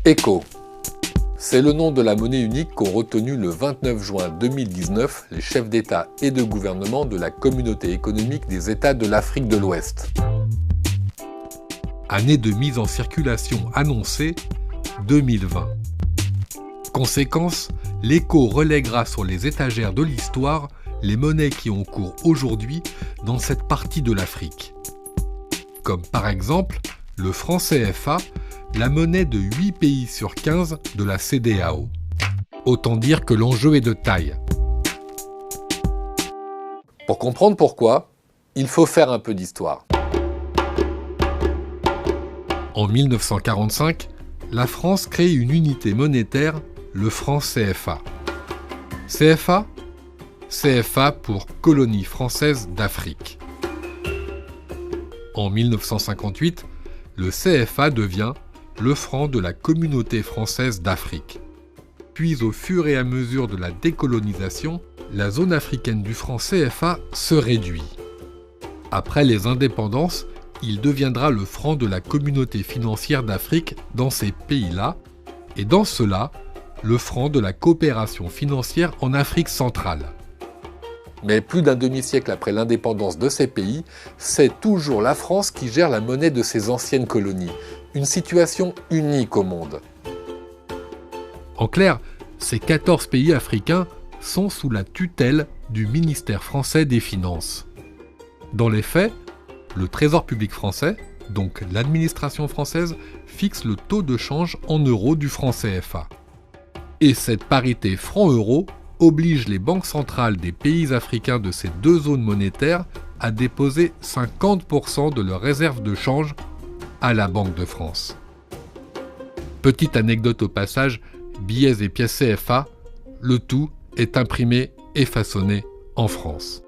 ECO. C'est le nom de la monnaie unique qu'ont retenu le 29 juin 2019 les chefs d'État et de gouvernement de la Communauté économique des États de l'Afrique de l'Ouest. Année de mise en circulation annoncée, 2020. Conséquence, l'ECO relèguera sur les étagères de l'histoire les monnaies qui ont cours aujourd'hui dans cette partie de l'Afrique. Comme par exemple le franc CFA, la monnaie de 8 pays sur 15 de la CEDEAO. Autant dire que l'enjeu est de taille. Pour comprendre pourquoi, il faut faire un peu d'histoire. En 1945, la France crée une unité monétaire, le franc CFA. CFA ? CFA pour Colonie française d'Afrique. En 1958, le CFA devient le franc de la Communauté française d'Afrique. Puis au fur et à mesure de la décolonisation, la zone africaine du franc CFA se réduit. Après les indépendances, il deviendra le franc de la Communauté financière d'Afrique dans ces pays-là, et dans cela, le franc de la coopération financière en Afrique centrale. Mais plus d'un demi-siècle après l'indépendance de ces pays, c'est toujours la France qui gère la monnaie de ses anciennes colonies. Une situation unique au monde. En clair, ces 14 pays africains sont sous la tutelle du ministère français des Finances. Dans les faits, le Trésor public français, donc l'administration française, fixe le taux de change en euros du franc CFA. Et cette parité franc-euro oblige les banques centrales des pays africains de ces deux zones monétaires à déposer 50% de leurs réserves de change à la Banque de France. Petite anecdote au passage, billets et pièces CFA, le tout est imprimé et façonné en France.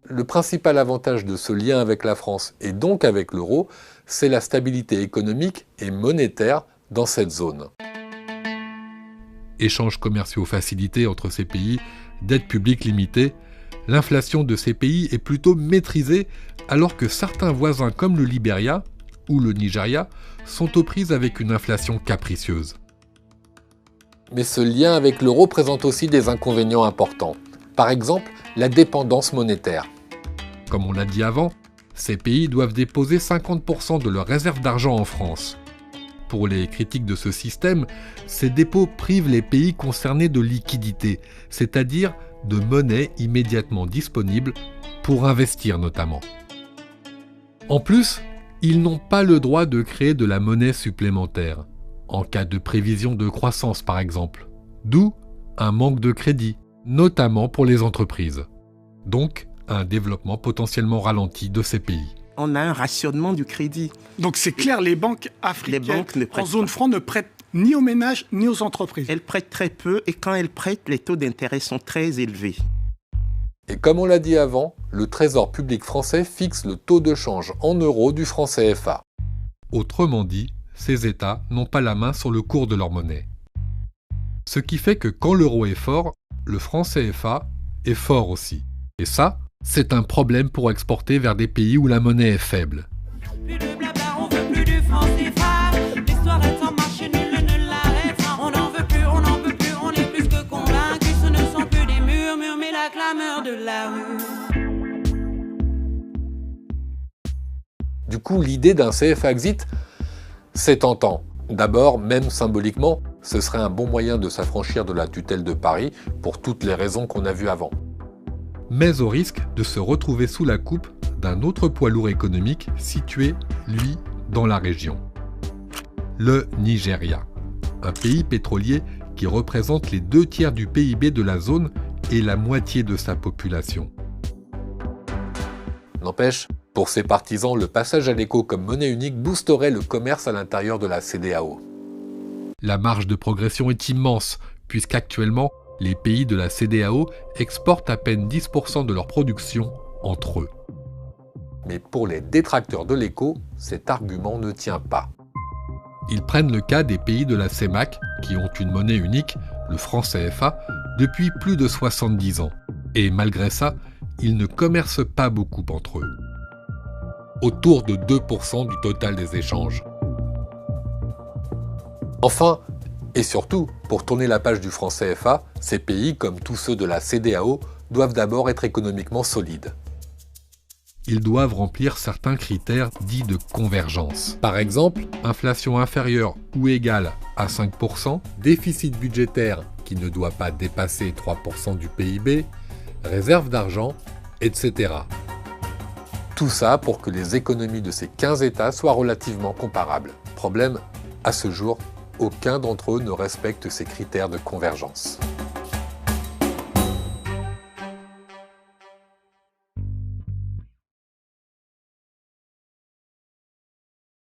Le principal avantage de ce lien avec la France et donc avec l'euro, c'est la stabilité économique et monétaire dans cette zone. Échanges commerciaux facilités entre ces pays, dette publique limitée, l'inflation de ces pays est plutôt maîtrisée alors que certains voisins comme le Libéria ou le Nigeria sont aux prises avec une inflation capricieuse. Mais ce lien avec l'euro présente aussi des inconvénients importants. Par exemple, la dépendance monétaire. Comme on l'a dit avant, ces pays doivent déposer 50% de leurs réserves d'argent en France. Pour les critiques de ce système, ces dépôts privent les pays concernés de liquidités, c'est-à-dire de monnaie immédiatement disponible pour investir notamment. En plus, ils n'ont pas le droit de créer de la monnaie supplémentaire, en cas de prévision de croissance par exemple, d'où un manque de crédit, notamment pour les entreprises. Donc, un développement potentiellement ralenti de ces pays. On a un rationnement du crédit. Donc c'est clair, les banques africaines en zone franc ne prêtent ni aux ménages ni aux entreprises. Elles prêtent très peu et quand elles prêtent, les taux d'intérêt sont très élevés. Et comme on l'a dit avant, le Trésor public français fixe le taux de change en euros du franc CFA. Autrement dit, ces États n'ont pas la main sur le cours de leur monnaie. Ce qui fait que quand l'euro est fort, le franc CFA est fort aussi. Et ça, c'est un problème pour exporter vers des pays où la monnaie est faible. Plus de blabla, on veut plus du franc CFA. L'histoire est en marche, nul ne l'arrêtera. On n'en veut plus, on n'en peut plus, on est plus que convaincus. Ce ne sont plus des murmures, mais la clameur de la rue. Du coup, l'idée d'un CFA exit, c'est tentant. D'abord, même symboliquement, ce serait un bon moyen de s'affranchir de la tutelle de Paris pour toutes les raisons qu'on a vues avant. Mais au risque de se retrouver sous la coupe d'un autre poids lourd économique situé, lui, dans la région. Le Nigeria, un pays pétrolier qui représente les 2/3 du PIB de la zone et la moitié de sa population. N'empêche, pour ses partisans, le passage à l'ECO comme monnaie unique boosterait le commerce à l'intérieur de la CEDEAO. La marge de progression est immense, puisqu'actuellement, les pays de la CEDEAO exportent à peine 10% de leur production entre eux. Mais pour les détracteurs de l'ECO, cet argument ne tient pas. Ils prennent le cas des pays de la CEMAC, qui ont une monnaie unique, le franc CFA, depuis plus de 70 ans. Et malgré ça, ils ne commercent pas beaucoup entre eux. Autour de 2% du total des échanges. Enfin, et surtout, pour tourner la page du franc CFA, ces pays, comme tous ceux de la CEDEAO, doivent d'abord être économiquement solides. Ils doivent remplir certains critères dits de convergence. Par exemple, inflation inférieure ou égale à 5%, déficit budgétaire qui ne doit pas dépasser 3% du PIB, réserve d'argent, etc. Tout ça pour que les économies de ces 15 États soient relativement comparables. Problème, à ce jour, aucun d'entre eux ne respecte ces critères de convergence.